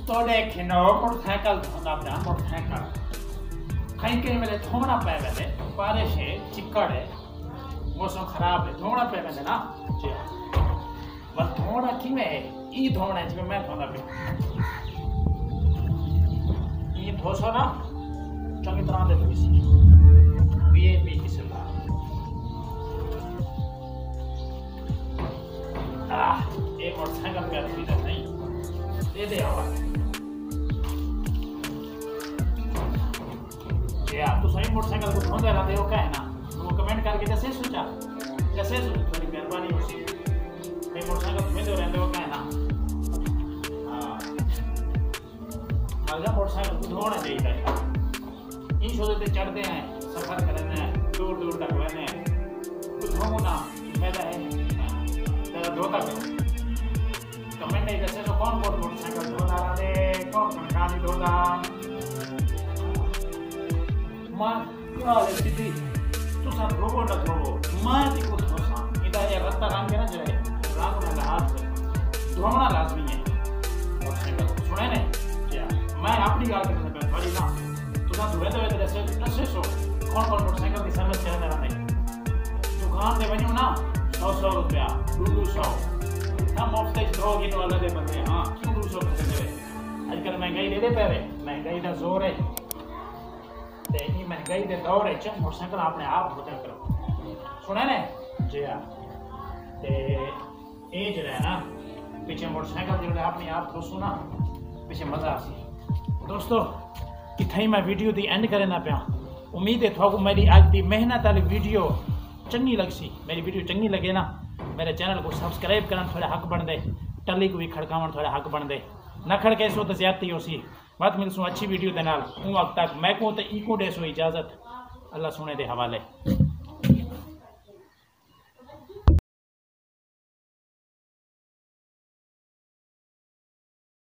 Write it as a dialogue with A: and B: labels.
A: तो देखें मोटरसाइकिल धोना पे मोटरसाइकिल कहीं कहीं मेरे धोना पे वेले बारिश है चिक्कड़ है मौसम खराब है धोना पे वेले ना जी बस धोना कि में ई धोना है जिसमें मैं धोना पे ई धोसो ना चंगी तरह दे पीसी वीआईपी की सलाह एक मोटरसाइकिल पे सुविधा नहीं दे दे आवाज यार तो सही मोटरसाइकिल को धोते रहते हो क्या है ना वो कमेंट करके जैसे सोचा थोड़ी मेहरबानी हो सी भाई मोटरसाइकिल धोते रहते हो क्या है ना हाँ मोटरसाइकिल को धोना चाहिए इन सोचते चढ़ते हैं सफर करने हैं दूर दूर तक रहने हैं तो धो ना फायदा है तेरा धोता करो कमेंट नहीं जैसे तो कौन कौन मोटरसाइकिल धोना रहे कौन गाड़ी धोना मां यार दीदी तू सब रोबो न धोबो मां दी को धोसा इधर ये रास्ता काम के ना जाए रात में हाथ धोना लाजमी है मोटरसाइकिल सुने ने क्या मैं अपनी गाल करने पे थोड़ी ना तू ना धोए तो जैसे सो कौन कौन मोटरसाइकिल की सर्विस चलने रहा नहीं दुकान पे बनियो ना 100 रुपया 200 हम मुफ्त धोगी तो वाला दे बंदे हां 200 दे आजकल महंगाई दे पे महंगाई का जोर है ते इतनी महंगाई दे दौर है चल मोटरसाइकिल अपने आप धोते करो सुने ने जी हाँ ते ये जो है ना पीछे मोटरसाइकिल जो अपने आप धोसू ना पीछे मजा आ सी दोस्तों किथे मैं वीडियो दी एंड करे ना पिया उम्मीद है थोड़ा मेरी आज की मेहनत वाली वीडियो चंगी लगसी मेरी वीडियो चंगी लगे ना मेरे चैनल को सब्सक्राइब करना थोड़ा हक बन दे टली को भी खड़कावन थोड़ा हक बन दे न खड़के सो तो ज्यादती हो सी बात मिलसूँ अच्छी वीडियो के नाल वक्त तक मैं को तो इको दे सो इजाज़त अल्लाह सुने दे हवाले।